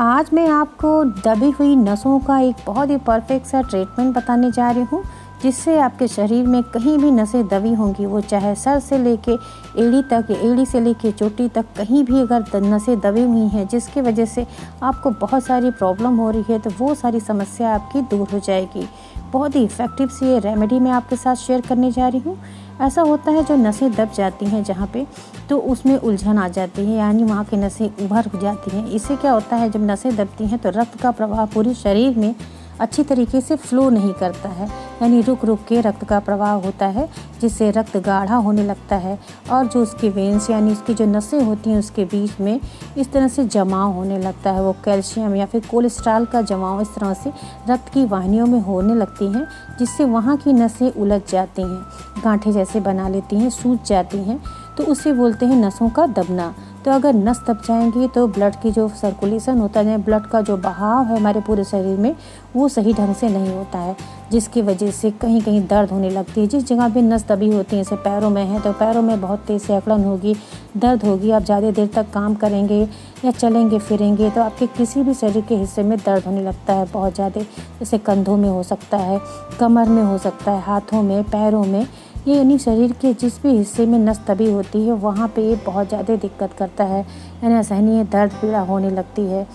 आज मैं आपको दबी हुई नसों का एक बहुत ही परफेक्ट सा ट्रीटमेंट बताने जा रही हूँ, जिससे आपके शरीर में कहीं भी नसें दबी होंगी, वो चाहे सर से लेके एड़ी तक या एड़ी से लेके चोटी तक, कहीं भी अगर नसें दबी हुई हैं जिसकी वजह से आपको बहुत सारी प्रॉब्लम हो रही है, तो वो सारी समस्या आपकी दूर हो जाएगी। बहुत ही इफ़ेक्टिव सी ये रेमेडी मैं आपके साथ शेयर करने जा रही हूँ। ऐसा होता है जो नसें दब जाती हैं जहाँ पे, तो उसमें उलझन आ जाती है, यानी वहाँ की नसें उभर जाती हैं। इससे क्या होता है, जब नसें दबती हैं तो रक्त का प्रवाह पूरे शरीर में अच्छी तरीके से फ्लो नहीं करता है, यानी रुक रुक के रक्त का प्रवाह होता है, जिससे रक्त गाढ़ा होने लगता है और जो उसकी वेन्स यानी उसकी जो नसें होती हैं उसके बीच में इस तरह से जमाव होने लगता है। वो कैल्शियम या फिर कोलेस्ट्रॉल का जमाव इस तरह से रक्त की वाहिनियों में होने लगती हैं, जिससे वहाँ की नसें उलझ जाती हैं, गांठें जैसे बना लेती हैं, सूज जाती हैं, तो उसे बोलते हैं नसों का दबना। तो अगर नस दब जाएंगी तो ब्लड की जो सर्कुलेशन होता है, ब्लड का जो बहाव है हमारे पूरे शरीर में, वो सही ढंग से नहीं होता है, जिसकी वजह से कहीं कहीं दर्द होने लगती है। जिस जगह पे नस दबी होती है, जैसे पैरों में है तो पैरों में बहुत तेज़ से अकड़न होगी, दर्द होगी। आप ज़्यादा देर तक काम करेंगे या चलेंगे फिरेंगे तो आपके किसी भी शरीर के हिस्से में दर्द होने लगता है बहुत ज़्यादा, जैसे कंधों में हो सकता है, कमर में हो सकता है, हाथों में, पैरों में, ये यानी शरीर के जिस भी हिस्से में नस दबी होती है वहाँ पे ये बहुत ज़्यादा दिक्कत करता है, यानी असहनीय दर्द पीड़ा होने लगती है।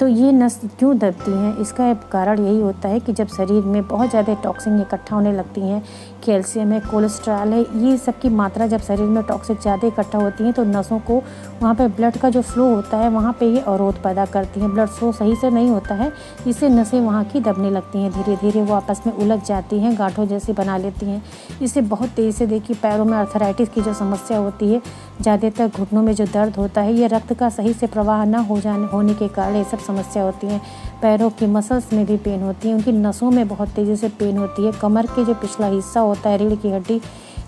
तो ये नस क्यों दबती हैं, इसका एक कारण यही होता है कि जब शरीर में बहुत ज़्यादा टॉक्सिन इकट्ठा होने लगती हैं, कैल्शियम है, कोलेस्ट्रॉल है, ये सब की मात्रा जब शरीर में टॉक्सिक ज़्यादा इकट्ठा होती है तो नसों को वहाँ पे ब्लड का जो फ्लो होता है वहाँ पे ये अवरोध पैदा करती हैं। ब्लड फ्लो सही से नहीं होता है, जिससे नसें वहाँ की दबने लगती हैं, धीरे धीरे वो आपस में उलझ जाती हैं, गांठों जैसी बना लेती हैं। इससे बहुत तेज़ी से देखिए पैरों में आर्थराइटिस की जो समस्या होती है, ज़्यादातर घुटनों में जो दर्द होता है, ये रक्त का सही से प्रवाह न होने के कारण ये सब समस्या होती है। पैरों की मसल्स में भी पेन होती है, उनकी नसों में बहुत तेज़ी से पेन होती है। कमर के जो पिछला हिस्सा होता है, रीढ़ की हड्डी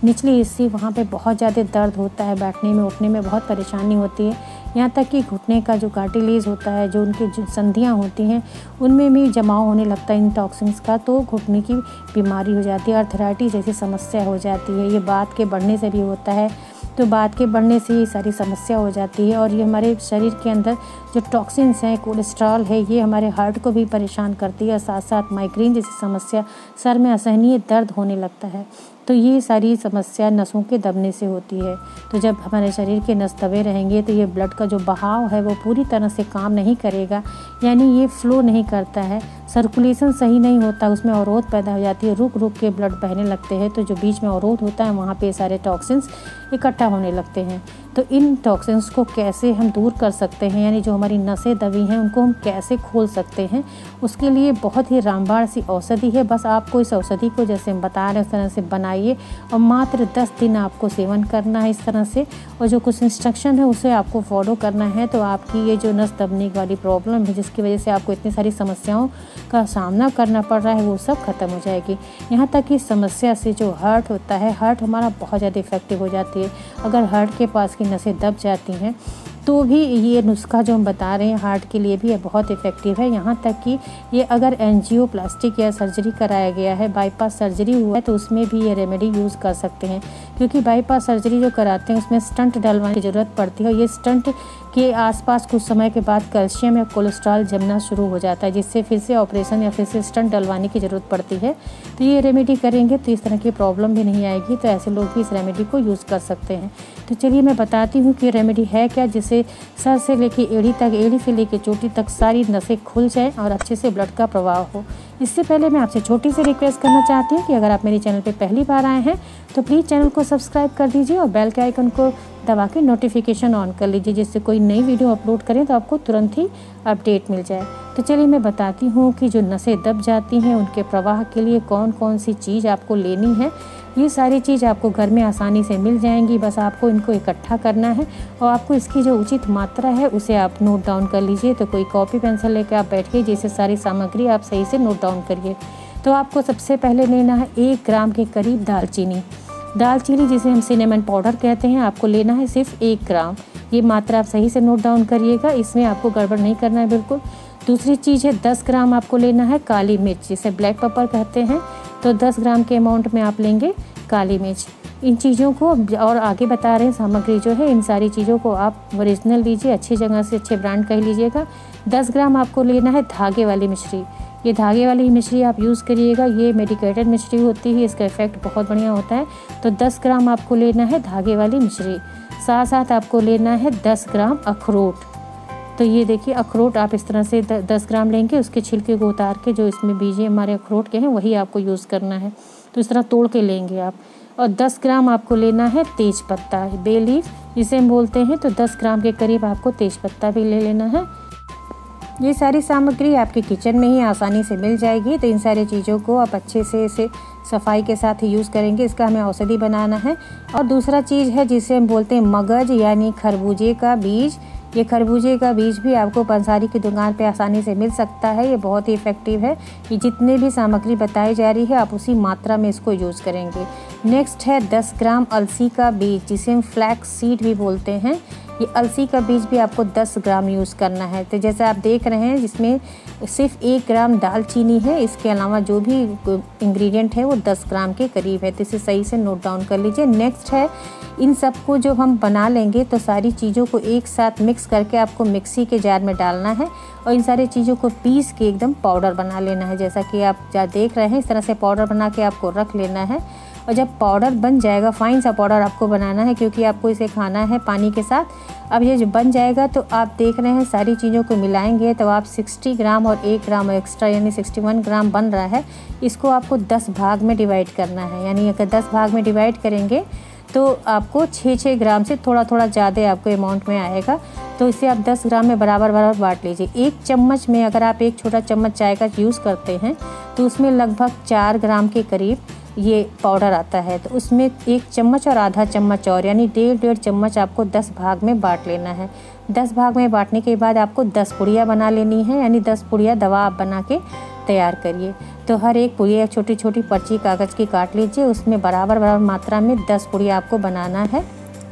निचली हिस्से, वहाँ पे बहुत ज़्यादा दर्द होता है, बैठने में उठने में बहुत परेशानी होती है। यहाँ तक कि घुटने का जो कार्टिलेज होता है, जो उनकी जो संधियाँ होती हैं, उनमें भी जमाव होने लगता है इन टॉक्सिन्स का, तो घुटने की बीमारी हो जाती है, आर्थराइटिस जैसी समस्या हो जाती है। ये बात के बढ़ने से भी होता है, तो बात के बढ़ने से ये सारी समस्या हो जाती है। और ये हमारे शरीर के अंदर जो टॉक्सिन्स हैं, कोलेस्ट्रॉल है, ये हमारे हार्ट को भी परेशान करती है, और साथ साथ माइग्रेन जैसी समस्या, सर में असहनीय दर्द होने लगता है। तो ये सारी समस्या नसों के दबने से होती है। तो जब हमारे शरीर के नस दबे रहेंगे तो ये ब्लड का जो बहाव है वो पूरी तरह से काम नहीं करेगा, यानी ये फ्लो नहीं करता है, सर्कुलेशन सही नहीं होता, उसमें अवरोध पैदा हो जाती है, रुक रुक के ब्लड बहने लगते हैं। तो जो बीच में अवरोध होता है वहाँ पे सारे टॉक्सिन्स इकट्ठा होने लगते हैं। तो इन टॉक्सिन्स को कैसे हम दूर कर सकते हैं, यानी जो हमारी नसें दबी हैं उनको हम कैसे खोल सकते हैं, उसके लिए बहुत ही रामबाण सी औषधि है। बस आपको इस औषधि को जैसे हम बता रहे हैं उस तरह से बनाइए और मात्र 10 दिन आपको सेवन करना है इस तरह से, और जो कुछ इंस्ट्रक्शन है उसे आपको फॉलो करना है। तो आपकी ये जो नस दबने वाली प्रॉब्लम है, जिसकी वजह से आपको इतनी सारी समस्याओं का सामना करना पड़ रहा है, वो सब खत्म हो जाएगी। यहाँ तक कि समस्या से जो हार्ट होता है, हार्ट हमारा बहुत ज़्यादा इफेक्टिव हो जाती है। अगर हार्ट के पास की नसें दब जाती हैं तो भी ये नुस्खा जो हम बता रहे हैं हार्ट के लिए भी ये बहुत इफ़ेक्टिव है। यहाँ तक कि ये अगर एंजियोप्लास्टिक या सर्जरी कराया गया है, बाईपास सर्जरी हुआ है, तो उसमें भी ये रेमेडी यूज़ कर सकते हैं, क्योंकि बाईपास सर्जरी जो कराते हैं उसमें स्टंट डलवाने की ज़रूरत पड़ती है। ये स्टंट के आसपास कुछ समय के बाद कैल्शियम या कोलेस्ट्रॉल जमना शुरू हो जाता है, जिससे फिर से ऑपरेशन या फिर से स्टंट डलवाने की ज़रूरत पड़ती है। तो ये रेमेडी करेंगे तो इस तरह की प्रॉब्लम भी नहीं आएगी। तो ऐसे लोग भी इस रेमेडी को यूज़ कर सकते हैं। तो चलिए मैं बताती हूँ कि रेमेडी है क्या, जिससे सर से लेके एड़ी तक, एड़ी से लेके चोटी तक सारी नसें खुल जाएं और अच्छे से ब्लड का प्रवाह हो। इससे पहले मैं आपसे छोटी सी रिक्वेस्ट करना चाहती हूँ कि अगर आप मेरे चैनल पे पहली बार आए हैं तो प्लीज़ चैनल को सब्सक्राइब कर दीजिए और बेल के आइकन को दबा के नोटिफिकेशन ऑन कर लीजिए, जिससे कोई नई वीडियो अपलोड करें तो आपको तुरंत ही अपडेट मिल जाए। तो चलिए मैं बताती हूँ कि जो नसें दब जाती हैं उनके प्रवाह के लिए कौन कौन सी चीज़ आपको लेनी है। ये सारी चीज़ आपको घर में आसानी से मिल जाएंगी, बस आपको इनको इकट्ठा करना है और आपको इसकी जो उचित मात्रा है उसे आप नोट डाउन कर लीजिए। तो कोई कॉपी पेंसिल लेकर आप बैठिए, जिससे सारी सामग्री आप सही से नोट डाउन करिए। तो आपको सबसे पहले लेना है 1 ग्राम के करीब दालचीनी। दालचीनी जिसे हम सिनेमन पाउडर कहते हैं, आपको लेना है सिर्फ 1 ग्राम। ये मात्रा आप सही से नोट डाउन करिएगा, इसमें आपको गड़बड़ नहीं करना है बिल्कुल। दूसरी चीज़ है 10 ग्राम आपको लेना है काली मिर्च, जिसे ब्लैक पेपर कहते हैं। तो 10 ग्राम के अमाउंट में आप लेंगे काली मिर्च। इन चीज़ों को और आगे बता रहे हैं सामग्री जो है, इन सारी चीज़ों को आप ओरिजिनल लीजिए, अच्छी जगह से, अच्छे ब्रांड का ही लीजिएगा। 10 ग्राम आपको लेना है धागे वाली मिश्री। ये धागे वाली मिश्री आप यूज़ करिएगा, ये मेडिकेटेड मिश्री होती है, इसका इफ़ेक्ट बहुत बढ़िया होता है। तो 10 ग्राम आपको लेना है धागे वाली मिश्री। साथ साथ आपको लेना है 10 ग्राम अखरोट। तो ये देखिए अखरोट आप इस तरह से 10 ग्राम लेंगे, उसके छिलके को उतार के जो इसमें बीजे हमारे अखरोट के हैं वही आपको यूज़ करना है। तो इस तरह तोड़ के लेंगे आप। और 10 ग्राम आपको लेना है तेज पत्ता, बे लीफ जिसे हम बोलते हैं। तो 10 ग्राम के करीब आपको तेज पत्ता भी ले लेना है। ये सारी सामग्री आपके किचन में ही आसानी से मिल जाएगी। तो इन सारी चीज़ों को आप अच्छे से इसे सफाई के साथ ही यूज़ करेंगे। इसका हमें औषधि बनाना है। और दूसरा चीज़ है जिसे हम बोलते हैं मगज, यानी खरबूजे का बीज। ये खरबूजे का बीज भी आपको पंसारी की दुकान पे आसानी से मिल सकता है। ये बहुत ही इफ़ेक्टिव है। ये जितने भी सामग्री बताई जा रही है आप उसी मात्रा में इसको यूज़ करेंगे। नेक्स्ट है 10 ग्राम अलसी का बीज, जिसे हम फ्लैक्स सीड भी बोलते हैं। ये अलसी का बीज भी आपको 10 ग्राम यूज़ करना है। तो जैसे आप देख रहे हैं जिसमें सिर्फ 1 ग्राम दालचीनी है, इसके अलावा जो भी इंग्रेडिएंट है वो 10 ग्राम के करीब है। तो इसे सही से नोट डाउन कर लीजिए। नेक्स्ट है इन सबको जो हम बना लेंगे तो सारी चीज़ों को एक साथ मिक्स करके आपको मिक्सी के जार में डालना है और इन सारी चीज़ों को पीस के एकदम पाउडर बना लेना है। जैसा कि आप देख रहे हैं इस तरह से पाउडर बना के आपको रख लेना है। और जब पाउडर बन जाएगा, फाइन सा पाउडर आपको बनाना है क्योंकि आपको इसे खाना है पानी के साथ। अब ये जो बन जाएगा तो आप देख रहे हैं सारी चीज़ों को मिलाएंगे तो आप 60 ग्राम और 1 ग्राम एक्स्ट्रा यानी 61 ग्राम बन रहा है। इसको आपको 10 भाग में डिवाइड करना है। यानी अगर 10 भाग में डिवाइड करेंगे तो आपको 6-6 ग्राम से थोड़ा थोड़ा ज़्यादा आपको अमाउंट में आएगा। तो इसे आप 10 ग्राम में बराबर बराबर बांट लीजिए। 1 चम्मच में अगर आप 1 छोटा चम्मच चाय का यूज़ करते हैं तो उसमें लगभग 4 ग्राम के करीब ये पाउडर आता है। तो उसमें 1 चम्मच और आधा चम्मच और यानी 1.5 चम्मच आपको 10 भाग में बांट लेना है। 10 भाग में बांटने के बाद आपको 10 पुड़िया बना लेनी है। यानी 10 पुड़िया दवा आप बना के तैयार करिए। तो हर एक पुड़िया छोटी छोटी पर्ची कागज़ की काट लीजिए, उसमें बराबर बराबर मात्रा में 10 पुड़िया आपको बनाना है।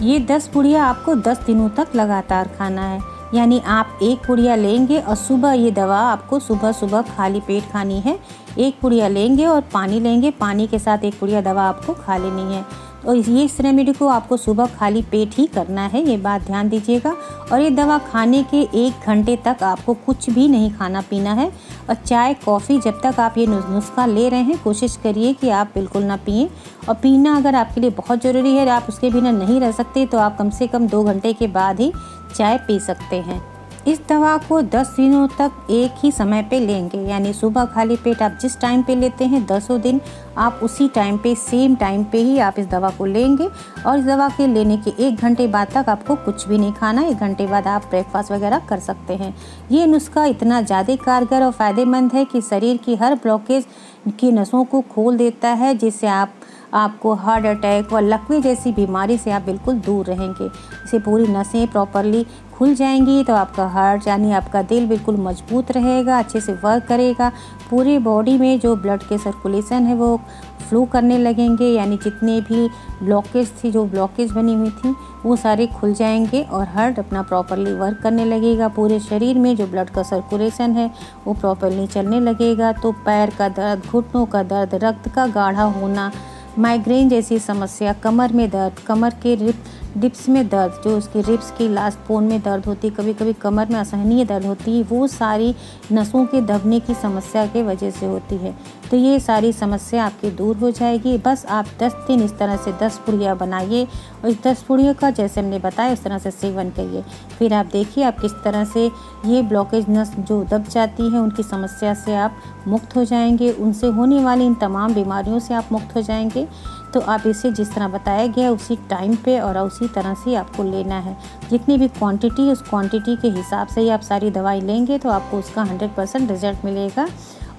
ये 10 पुड़िया आपको 10 दिनों तक लगातार खाना है। यानी आप 1 पुड़िया लेंगे और सुबह ये दवा आपको सुबह सुबह खाली पेट खानी है। 1 पुड़िया लेंगे और पानी लेंगे, पानी के साथ 1 पुड़िया दवा आपको खा लेनी है। और ये इस रेमेडी को आपको सुबह खाली पेट ही करना है, ये बात ध्यान दीजिएगा। और ये दवा खाने के 1 घंटे तक आपको कुछ भी नहीं खाना पीना है। और चाय कॉफ़ी जब तक आप ये नुस्खा ले रहे हैं कोशिश करिए कि आप बिल्कुल ना पिएं। और पीना अगर आपके लिए बहुत ज़रूरी है, आप उसके बिना नहीं रह सकते, तो आप कम से कम 2 घंटे के बाद ही चाय पी सकते हैं। इस दवा को 10 दिनों तक एक ही समय पे लेंगे। यानी सुबह खाली पेट आप जिस टाइम पे लेते हैं 10 दिन आप उसी टाइम पे, सेम टाइम पे ही आप इस दवा को लेंगे। और इस दवा के लेने के 1 घंटे बाद तक आपको कुछ भी नहीं खाना। 1 घंटे बाद आप ब्रेकफास्ट वगैरह कर सकते हैं। ये नुस्खा इतना ज़्यादा कारगर और फ़ायदेमंद है कि शरीर की हर ब्लॉकेज की नसों को खोल देता है, जिससे आपको हार्ट अटैक व लकवे जैसी बीमारी से आप बिल्कुल दूर रहेंगे। इसे पूरी नसें प्रॉपरली खुल जाएंगी तो आपका हार्ट यानी आपका दिल बिल्कुल मजबूत रहेगा, अच्छे से वर्क करेगा। पूरी बॉडी में जो ब्लड के सर्कुलेशन है वो फ्लो करने लगेंगे। यानी जितने भी ब्लॉकेज बनी हुई थी वो सारे खुल जाएंगे और हार्ट अपना प्रॉपरली वर्क करने लगेगा। पूरे शरीर में जो ब्लड का सर्कुलेशन है वो प्रॉपरली चलने लगेगा। तो पैर का दर्द, घुटनों का दर्द, रक्त का गाढ़ा होना, माइग्रेन जैसी समस्या, कमर में दर्द, कमर के डिप्स में दर्द, जो उसके रिब्स की लास्ट बोन में दर्द होती है, कभी कभी कमर में असहनीय दर्द होती है, वो सारी नसों के दबने की समस्या के वजह से होती है। तो ये सारी समस्या आपकी दूर हो जाएगी। बस आप 10 दिन इस तरह से 10 पुड़िया बनाइए और इस 10 पुड़ियों का जैसे हमने बताया उस तरह से सेवन करिए। फिर आप देखिए आप किस तरह से ये ब्लॉकेज नस जो दब जाती है उनकी समस्या से आप मुक्त हो जाएंगे। उनसे होने वाली इन तमाम बीमारियों से आप मुक्त हो जाएंगे। तो आप इसे जिस तरह बताया गया उसी टाइम पे और उसी तरह से आपको लेना है। जितनी भी क्वांटिटी है उस क्वांटिटी के हिसाब से ही आप सारी दवाई लेंगे तो आपको उसका 100% रिजल्ट मिलेगा।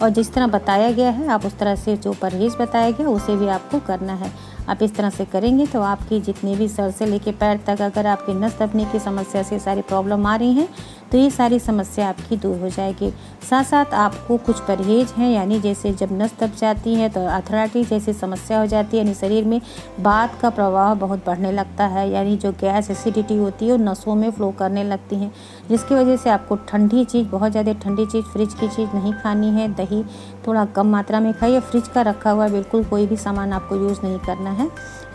और जिस तरह बताया गया है आप उस तरह से जो परहेज़ बताया गया उसे भी आपको करना है। आप इस तरह से करेंगे तो आपकी जितनी भी सर से लेके पैर तक अगर आपके नस दबने की समस्या से सारी प्रॉब्लम आ रही हैं तो ये सारी समस्या आपकी दूर हो जाएगी। साथ साथ आपको कुछ परहेज हैं, यानी जैसे जब नस दब जाती है तो अर्थराइटिस जैसी समस्या हो जाती है, यानी शरीर में बाद का प्रवाह बहुत बढ़ने लगता है, यानी जो गैस एसिडिटी होती है वो नसों में फ्लो करने लगती हैं, जिसकी वजह से आपको ठंडी चीज़, बहुत ज़्यादा ठंडी चीज़, फ्रिज की चीज़ नहीं खानी है। दही थोड़ा कम मात्रा में खाइए। फ्रिज का रखा हुआ बिल्कुल कोई भी सामान आपको यूज़ नहीं करना है।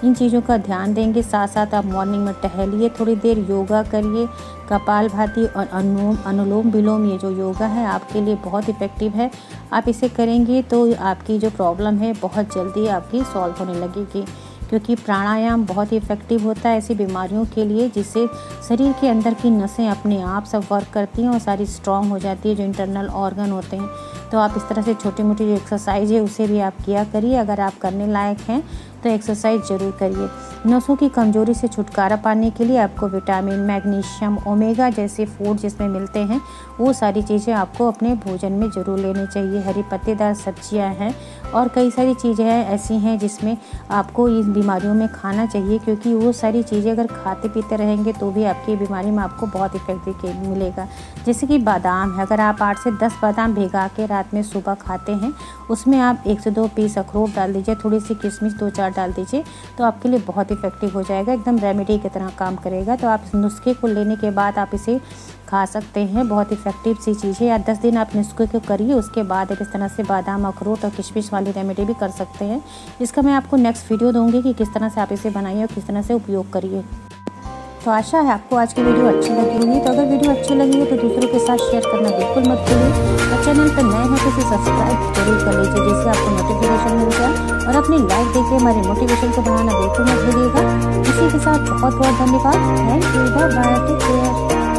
इन चीज़ों का ध्यान देंगे। साथ साथ आप मॉर्निंग में टहलिए, थोड़ी देर योगा करिए। कपालभाति और अनुलोम विलोम, ये जो योगा है आपके लिए बहुत इफ़ेक्टिव है। आप इसे करेंगे तो आपकी जो प्रॉब्लम है बहुत जल्दी आपकी सॉल्व होने लगेगी, क्योंकि प्राणायाम बहुत ही इफ़ेक्टिव होता है ऐसी बीमारियों के लिए जिससे शरीर के अंदर की नसें अपने आप सब वर्क करती हैं और सारी स्ट्रॉन्ग हो जाती है, जो इंटरनल ऑर्गन होते हैं। तो आप इस तरह से छोटी मोटी जो एक्सरसाइज है उसे भी आप किया करिए। अगर आप करने लायक हैं तो एक्सरसाइज ज़रूर करिए। नसों की कमजोरी से छुटकारा पाने के लिए आपको विटामिन, मैग्नीशियम, ओमेगा जैसे फूड जिसमें मिलते हैं वो सारी चीज़ें आपको अपने भोजन में ज़रूर लेनी चाहिए। हरी पत्तेदार सब्जियां हैं और कई सारी चीज़ें ऐसी हैं जिसमें आपको इन बीमारियों में खाना चाहिए, क्योंकि वो सारी चीज़ें अगर खाते पीते रहेंगे तो भी आपकी बीमारी में आपको बहुत इफेक्ट मिलेगा। जैसे कि बादाम है, अगर आप 8 से 10 बादाम भिगा के रात में सुबह खाते हैं, उसमें आप 1 से 2 पीस अखरोट डाल दीजिए, थोड़ी सी किशमिश 2-4 डाल दीजिए, तो आपके लिए बहुत इफेक्टिव हो जाएगा, एकदम रेमेडी की तरह काम करेगा। तो आप इस नुस्खे को लेने के बाद आप इसे खा सकते हैं। बहुत इफेक्टिव सी चीज़ है। या 10 दिन आप नुस्खे को करिए, उसके बाद आप इस तरह से बादाम, अखरोट और किशमिश वाली रेमेडी भी कर सकते हैं। इसका मैं आपको नेक्स्ट वीडियो दूंगी कि किस तरह से आप इसे बनाइए और किस तरह से उपयोग करिए। तो आशा है आपको आज की वीडियो अच्छी लगी होगी। तो अगर वीडियो अच्छी लगी है तो दूसरों के साथ शेयर करना बिल्कुल मत भूलिए, और चैनल पर नए हैं तो इसे सब्सक्राइब जरूर कर लीजिए, जिससे आपको नोटिफिकेशन मिल जाए। और अपनी लाइक देके हमारे मोटिवेशन को बढ़ाना बिल्कुल मत भूलिएगा। इसी के साथ बहुत बहुत धन्यवाद। Thank you, bye bye, take care.